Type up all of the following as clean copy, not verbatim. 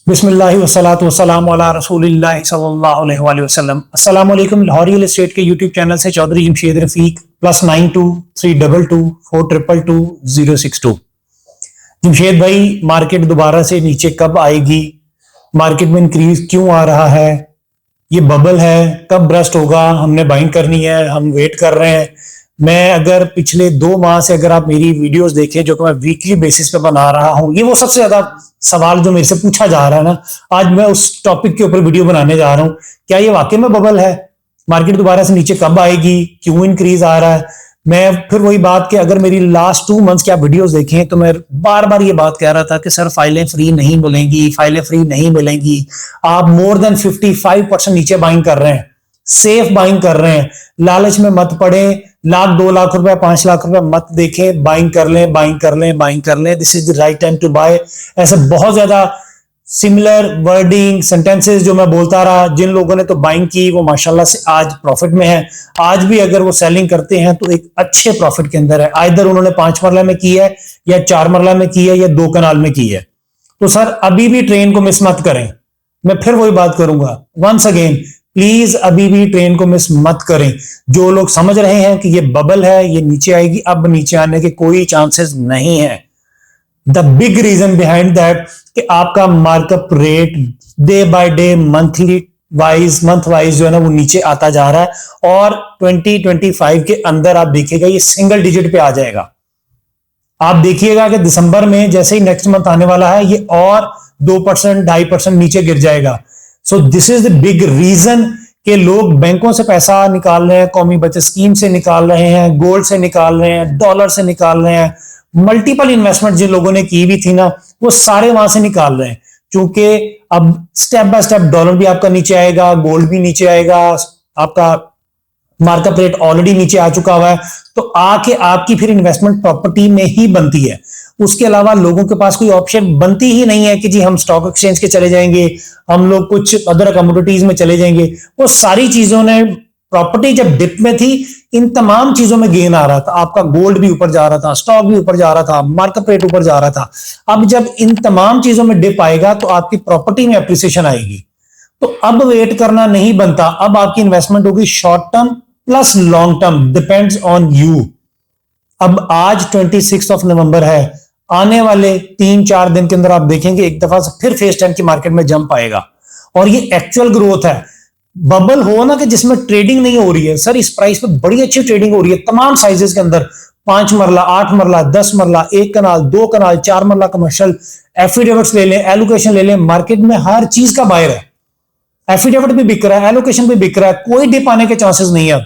बिस्मिल्लाहि वस्सलातु वस्सलामु अला रसूलिल्लाहि सल्लल्लाहु अलैहि वसल्लम। अस्सलाम वालेकुम। लाहौर रियल एस्टेट के यूट्यूब चैनल से चौधरी जमशेद रफीक +923222 जमशेद भाई, मार्केट दोबारा से नीचे कब आएगी? मार्केट में इंक्रीज क्यों आ रहा है? ये बबल है, कब ब्रस्ट होगा? हमने बाइंग करनी है, हम वेट कर रहे हैं। मैं अगर पिछले 2 माह से अगर आप मेरी वीडियोस देखें जो कि मैं वीकली बेसिस पे बना रहा हूं, ये वो सबसे ज्यादा सवाल जो मेरे से पूछा जा रहा है ना, आज मैं उस टॉपिक के ऊपर वीडियो बनाने जा रहा हूं। क्या ये वाकई में बबल है? मार्केट दोबारा से नीचे कब आएगी? क्यों इंक्रीज आ रहा है? मैं फिर वही बात कि अगर मेरी लास्ट 2 मंथ्स की आप वीडियोस देखें तो मैं बार बार ये बात कह रहा था कि सर फाइलें फ्री नहीं मिलेंगी, फाइलें फ्री नहीं मिलेंगी। आप मोर देन 55% नीचे बाइंग कर रहे हैं, सेफ बाइंग कर रहे हैं। लालच में मत पड़े, लाख 2 लाख रुपए 5 लाख रुपए मत देखें, बाइंग कर लें, बाइंग कर लें, बाइंग कर लें। This is the right time to buy. ऐसे बहुत ज्यादा सिमिलर वर्डिंग सेंटेंसेस जो मैं बोलता रहा, जिन लोगों ने तो बाइंग की वो माशाल्लाह से आज प्रॉफिट में है। आज भी अगर वो सेलिंग करते हैं तो एक अच्छे प्रॉफिट के अंदर है। आइदर उन्होंने 5 मरला में की है या 4 मरला में की है या 2 कनाल में की है। तो सर अभी भी ट्रेन को मिस मत करें। मैं फिर वही बात करूंगा वंस अगेन, प्लीज अभी भी ट्रेन को मिस मत करें। जो लोग समझ रहे हैं कि ये बबल है, ये नीचे आएगी, अब नीचे आने के कोई चांसेस नहीं है। The big reason behind that कि आपका markup rate day by day month wise जो है ना वो नीचे आता जा रहा है, और 2025 के अंदर आप देखिएगा ये सिंगल डिजिट पे आ जाएगा। आप देखिएगा कि दिसंबर में जैसे ही नेक्स्ट मंथ आने वाला है ये और 2% 2.5% नीचे गिर जाएगा। So this is the big reason कि लोग बैंकों से पैसा निकाल रहे हैं, कौमी बचत स्कीम से निकाल रहे हैं, गोल्ड से निकाल रहे हैं, डॉलर से निकाल रहे हैं। मल्टीपल इन्वेस्टमेंट जिन लोगों ने की भी थी ना वो सारे वहां से निकाल रहे हैं, क्योंकि अब स्टेप बाय स्टेप डॉलर भी आपका नीचे आएगा, गोल्ड भी नीचे आएगा, आपका मार्कअप रेट ऑलरेडी नीचे आ चुका हुआ है। तो आके आपकी फिर इन्वेस्टमेंट प्रॉपर्टी में ही बनती है। उसके अलावा लोगों के पास कोई ऑप्शन बनती ही नहीं है कि जी हम स्टॉक एक्सचेंज के चले जाएंगे, हम लोग कुछ अदर कमोडिटीज में चले जाएंगे। वो सारी चीजों ने, प्रॉपर्टी जब डिप में थी इन तमाम चीजों में गेन आ रहा था। आपका गोल्ड भी ऊपर जा रहा था, स्टॉक भी ऊपर जा रहा था, मार्केट रेट ऊपर जा रहा था। अब जब इन तमाम चीजों में डिप आएगा तो आपकी प्रॉपर्टी में अप्रिसिएशन आएगी। तो अब वेट करना नहीं बनता। अब आपकी इन्वेस्टमेंट होगी short term plus long term, depends on you. अब आज 26 नवंबर है, आने वाले 3-4 दिन के अंदर आप देखेंगे एक दफा से फिर फेज 10 की मार्केट में जंप आएगा। और ये एक्चुअल ग्रोथ है। बबल हो ना कि जिसमें ट्रेडिंग नहीं हो रही है। सर इस प्राइस पे बड़ी अच्छी ट्रेडिंग हो रही है तमाम साइजेस के अंदर, 5 मरला, 8 मरला, 10 मरला, 1 कनाल, 2 कनाल, 4 मरला कमर्शियल, एफिडेविट्स ले लें, एलोकेशन ले लें। मार्केट में हर चीज का बायर है। एफिडेविट भी बिक रहा है, एलोकेशन भी बिक रहा है, कोई डिप आने के चांसेस नहीं है।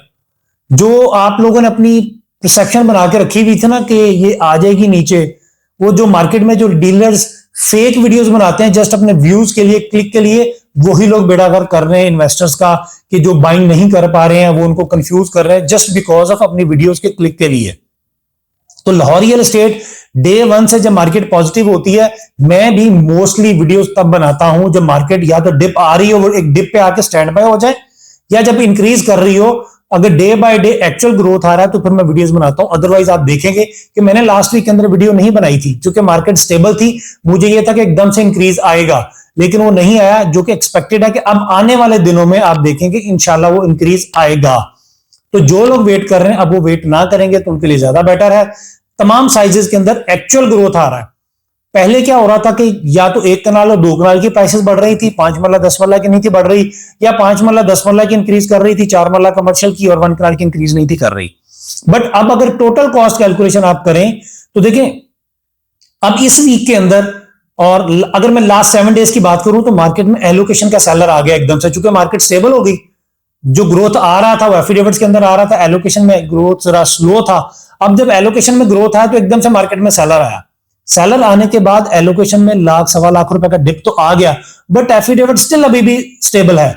जो आप लोगों ने अपनी परसेप्शन बना के रखी हुई थी ना कि ये आ जाएगी नीचे, वो जो मार्केट में जो डीलर्स फेक वीडियोस बनाते हैं जस्ट अपने व्यूज के लिए, क्लिक के लिए, वही लोग बेड़ागर कर रहे हैं इन्वेस्टर्स का, कि जो बाइंग नहीं कर पा रहे हैं वो उनको कंफ्यूज कर रहे हैं जस्ट बिकॉज ऑफ अपनी वीडियोस के क्लिक के लिए। तो लाहौर रियल एस्टेट डे 1 से जब मार्केट पॉजिटिव होती है, मैं भी मोस्टली वीडियोस तब बनाता हूं जब मार्केट या तो डिप आ रही हो, वो एक डिप पे आके स्टैंड बाय हो जाए, या जब इंक्रीज कर रही हो। अगर day by day actual growth आ रहा है तो फिर मैं वीडियोस बनाता हूं। अदरवाइज आप देखेंगे कि मैंने लास्ट वीक के अंदर वीडियो नहीं बनाई थी क्योंकि मार्केट स्टेबल थी। मुझे यह था कि एकदम से इंक्रीज आएगा, लेकिन वो नहीं आया, जो कि एक्सपेक्टेड है कि अब आने वाले दिनों में आप देखेंगे इंशाल्लाह वो इंक्रीज आएगा। तो जो लोग वेट कर रहे हैं अब वो वेट ना करेंगे तो उनके लिए ज्यादा बेटर है। तमाम साइजेस के अंदर एक्चुअल ग्रोथ आ रहा है। पहले क्या हो रहा था कि या तो 1 कनाल और 2 कनाल की प्राइसेस बढ़ रही थी, 5 मरला 10 मरला की नहीं थी बढ़ रही, या 5 मरला 10 मरला की इंक्रीज कर रही थी, 4 मरला कमर्शियल की, और 1 कनाल की इंक्रीज नहीं थी कर रही। बट अब अगर टोटल कॉस्ट कैलकुलेशन आप करें तो देखें अब इस वीक के अंदर, और अगर मैं लास्ट 7 डेज की बात करूं तो मार्केट में एलोकेशन का सेलर आ गया एकदम से, चूंकि मार्केट स्टेबल हो गई। जो ग्रोथ आ रहा था वो एफिडेविट्स के अंदर आ रहा था, एलोकेशन में ग्रोथ जरा स्लो था। अब जब एलोकेशन में ग्रोथ आया तो एकदम से मार्केट में सेलर आया। सेलर आने के बाद एलोकेशन में लाख 1.25 लाख रुपए का डिप तो आ गया, बट एफिडेविट स्टिल अभी भी स्टेबल है।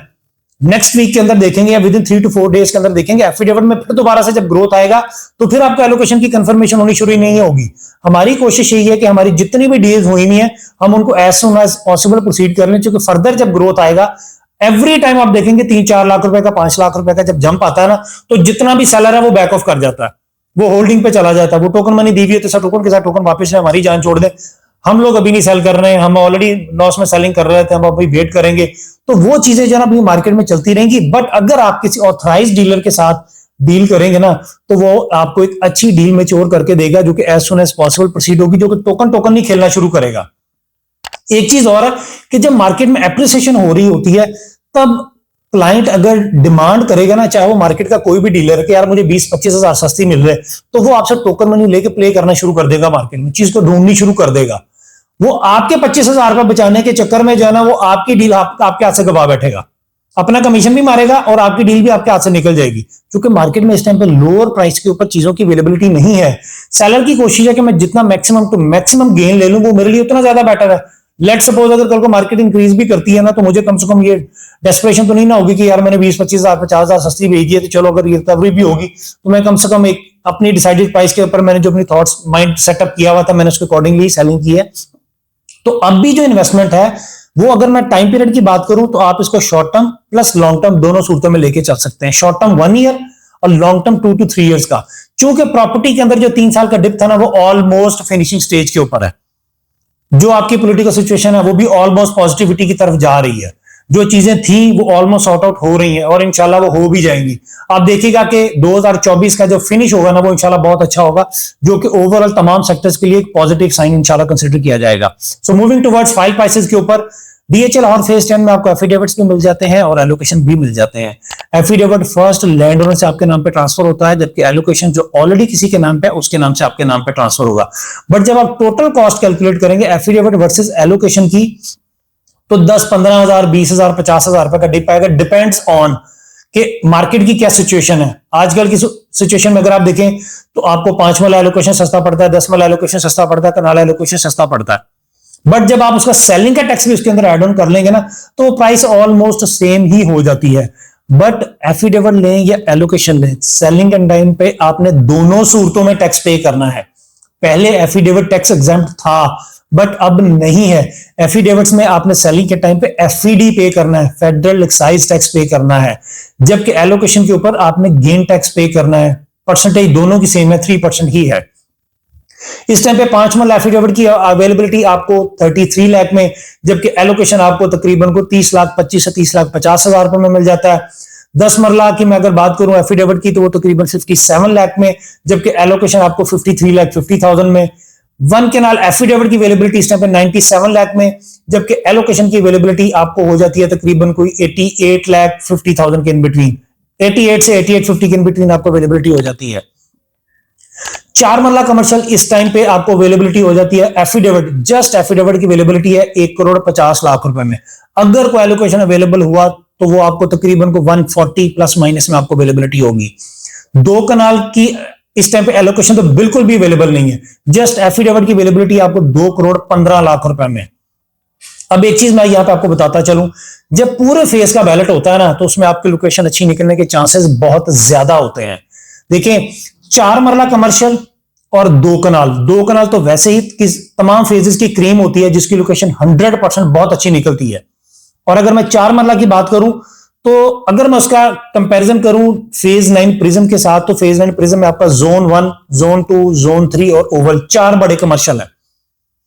नेक्स्ट वीक के अंदर देखेंगे या विद इन 3 to 4 डेज के अंदर देखेंगे एफिडेविट में फिर दोबारा से जब ग्रोथ आएगा तो फिर आपको एलोकेशन की कंफर्मेशन होनी शुरू नहीं होगी। हमारी कोशिश यही है कि हमारी जितनी भी डील्स हुई नहीं है हम उनको as soon as possible proceed कर लें, क्योंकि फर्दर जब ग्रोथ आएगा एवरी टाइम आप देखेंगे 3-4 लाख रुपए का, 5 लाख रुपए का जब जंप आता है ना, तो जितना भी सेलर है वो बैक ऑफ कर जाता है, वो होल्डिंग पे चला जाता है। वो टोकन मनी दी हुई है तो सर टोकन के साथ टोकन वापस है, हमारी जान छोड़ दे। हम लोग अभी नहीं सेल कर रहे हैं, हम ऑलरेडी लॉस में सेलिंग कर रहे थे, हम अभी वेट करेंगे। तो वो चीजें जो ना अभी मार्केट में चलती रहेंगी। बट अगर आप किसी ऑथराइज डीलर के साथ डील करेंगे ना, तो वो आपको एक अच्छी डील मैच्योर करके देगा, जो कि as soon as possible proceed होगी, जो कि टोकन टोकन नहीं खेलना शुरू करेगा। एक चीज और है कि जब मार्केट में एप्रिसिएशन हो रही होती है, तब क्लाइंट अगर डिमांड करेगा ना, चाहे वो मार्केट का कोई भी डीलर है कि यार मुझे 20-25 हजार सस्ती मिल रहे है, तो वो आपसे टोकन मनी लेके प्ले करना शुरू कर देगा, मार्केट में चीज को ढूंढनी शुरू कर देगा। वो आपके 25,000 रुपए बचाने के चक्कर में जो है ना, वो आपकी डील आपके हाथ से गवा बैठेगा, अपना कमीशन भी मारेगा और आपकी डील भी आपके हाथ से निकल जाएगी। क्योंकि मार्केट में इस टाइम पे लोअर प्राइस के ऊपर चीजों की अवेलेबिलिटी नहीं है। सेलर की कोशिश है कि मैं जितना मैक्सिमम टू मैक्सिमम गेन ले लूं, वो मेरे लिए उतना ज्यादा बेटर है। लेट सपोज अगर कल को मार्केट इंक्रीज भी करती है ना, तो मुझे कम से कम ये डेस्परेशन तो नहीं ना होगी कि यार मैंने 20-25 हजार 50 हजार सस्ती भेज दी है, तो चलो अगर रिकवरी भी होगी तो मैं कम से कम एक अपनी डिसाइडेड प्राइस के ऊपर मैंने जो अपनी थॉट्स माइंड सेटअप किया हुआ था, मैंने उसके अकॉर्डिंगली सेलिंग की है। तो अब भी जो इन्वेस्टमेंट है वो, अगर मैं टाइम पीरियड की बात करूं, तो आप इसको short term plus long term दोनों सूरतों में लेके चल सकते हैं। शॉर्ट टर्म 1 ईयर और लॉन्ग टर्म 2 to 3 ईयर्स का। चूंकि प्रॉपर्टी के अंदर जो 3 साल का डिप था ना, वो ऑलमोस्ट फिनिशिंग स्टेज के ऊपर है। जो आपकी पॉलिटिकल सिचुएशन है वो भी ऑलमोस्ट पॉजिटिविटी की तरफ जा रही है। जो चीजें थी वो ऑलमोस्ट सॉर्ट आउट हो रही हैं और इंशाल्लाह वो हो भी जाएंगी। आप देखिएगा कि 2024 का जो फिनिश होगा ना, वो इंशाल्लाह बहुत अच्छा होगा, जो कि ओवरऑल तमाम सेक्टर्स के लिए एक पॉजिटिव साइन इंशाल्लाह कंसीडर किया जाएगा। So moving towards file prices के ऊपर, डीएचएल और फेज 10 में आपको एफिडेविट्स भी मिल जाते हैं और एलोकेशन भी मिल जाते हैं। एफिडेविट फर्स्ट लैंड ओनर से आपके नाम पे ट्रांसफर होता है, जबकि एलोकेशन जो ऑलरेडी किसी के नाम पे है उसके नाम से आपके नाम पे ट्रांसफर होगा। बट जब आप टोटल कॉस्ट कैलकुलेट करेंगे एफिडेविट वर्सेस एलोकेशन की, तो 10-15 हजार 20 हजार 50 हजार रुपए का डिप आएगा। डिपेंड्स ऑन कि मार्केट की क्या सिचुएशन है। आजकल की सिचुएशन में अगर आप देखें तो आपको 5 वाला एलोकेशन सस्ता पड़ता है, 10 वाला एलोकेशन सस्ता पड़ता है, कनाला एलोकेशन सस्ता पड़ता है। बट जब आप उसका सेलिंग का टैक्स भी उसके अंदर एड ऑन कर लेंगे ना, तो प्राइस ऑलमोस्ट सेम ही हो जाती है। बट एफिडेविट लें या एलोकेशन लें, सेलिंग एंड टाइम पे आपने दोनों सूरतों में टैक्स पे करना है। पहले एफिडेविट टैक्स एग्जम्प्ट था, बट अब नहीं है। एफिडेविट्स में आपने सेलिंग के टाइम पे एफईडी पे करना है, फेडरल एक्साइज टैक्स पे करना है, जबकि एलोकेशन के ऊपर आपने गेन टैक्स पे करना है। परसेंटेज दोनों की सेम है, 3% ही है। इस टाइम पे 5 मरला एफिडेविट की अवेलेबिलिटी आपको 33 लाख में, जबकि एलोकेशन आपको तकरीबन को 30 लाख 25 से 30 लाख 50 हजार रुपए में मिल जाता है। 10 मरला की मैं अगर बात करूं एफिडेविट की, तो वो तकरीबन 57 लाख में, जबकि एलोकेशन आपको 53 लाख 50,000 में। 1 कैनाल एफिडेविट की अवेलेबिलिटी इस टाइम पे 97 लाख में, जबकि एलोकेशन की अवेलेबिलिटी आपको हो जाती है तकरीबन कोई 88 लाख 50,000 के इन बिटवीन। 88 से 8850 के इन बिटवीन आपको अवेलेबिलिटी हो जाती है। 4 मरला कमर्शियल इस टाइम पे आपको अवेलेबिलिटी हो जाती है एफिडेविट, जस्ट एफिडेविट की अवेलेबिलिटी है 1,50,00,000 रुपए में। अगर कोई एलोकेशन अवेलेबल हुआ तो वो आपको तकरीबन को 140 प्लस माइनस में आपको अवेलेबिलिटी होगी। 2 कनाल की इस टाइम पे एलोकेशन तो बिल्कुल भी अवेलेबल नहीं है, जस्ट एफिडेविट की अवेलेबिलिटी आपको 2,15,00,000 रुपए में। अब एक चीज मैं यहां पे आपको बताता चलूं, जब पूरे फेज का बैलेट होता है ना, तो उसमें आपकी लोकेशन अच्छी निकलने के चांसेस बहुत ज्यादा होते हैं। देखिए 4 मरला कमर्शियल और 2 कनाल तो वैसे ही तमाम फेजेस की क्रीम होती है, जिसकी लोकेशन 100% बहुत अच्छी निकलती है। और अगर मैं 4 मरला की बात करूं, तो अगर मैं उसका कंपैरिजन करूं फेज 9 प्रिज्म के साथ, तो फेज 9 प्रिज्म में आपका जोन 1, जोन 2, जोन 3 और ओवल 4 बड़े कमर्शियल है।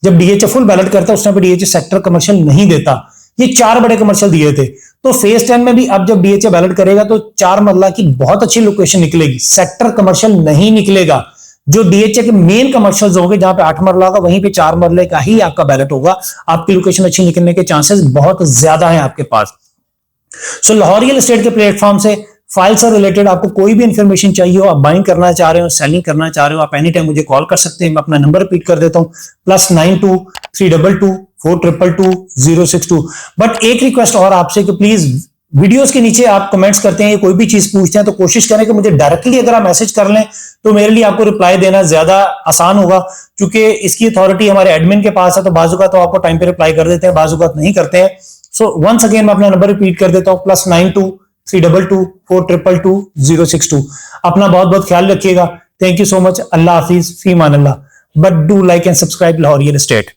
जब डीएचए फुल बैलेट करता है उस टाइम पे डीएचए सेक्टर कमर्शियल नहीं देता, ये 4 बड़े कमर्शियल दिए थे। तो फेज 10 में भी अब जब डीएचए बैलेट करेगा तो 4 मरला की बहुत अच्छी लोकेशन निकलेगी, सेक्टर कमर्शियल नहीं निकलेगा। जो डीएचए के मेन कमर्शियल्स होंगे जहां पे 8 मरला का, वहीं पे 4 मरले का ही आपका बैलेट होगा। आपकी लोकेशन अच्छी निकलने के चांसेस बहुत ज्यादा है आपके पास। सो लाहौर रियल एस्टेट के प्लेटफॉर्म से फाइल से रिलेटेड आपको कोई भी इंफॉर्मेशन चाहिए हो, आप बाइंग करना चाह रहे हो, सेलिंग करना चाह रहे हो, आप एनी टाइम मुझे कॉल कर सकते हैं। मैं अपना नंबर रिपीट कर देता हूं, +92 322 422 062। बट एक रिक्वेस्ट और आपसे कि प्लीज वीडियोस के नीचे आप कमेंट्स करते हैं, कोई भी चीज पूछते हैं, तो कोशिश करें कि मुझे डायरेक्टली अगर आप मैसेज कर लें तो मेरे लिए आपको रिप्लाई देना ज्यादा आसान होगा, क्योंकि इसकी अथॉरिटी हमारे एडमिन के पास है। तो बाजुका तो आपको टाइम पे रिप्लाई कर देते हैं, बाजुका नहीं करते हैं। सो वंस अगेन मैं अपना नंबर रिपीट कर देता हूं, +92 322 422 062। अपना बहुत बहुत ख्याल रखिएगा। Thank you so much. अल्लाह हाफिज, फी मान अल्लाह। But do like and subscribe Lahore real estate.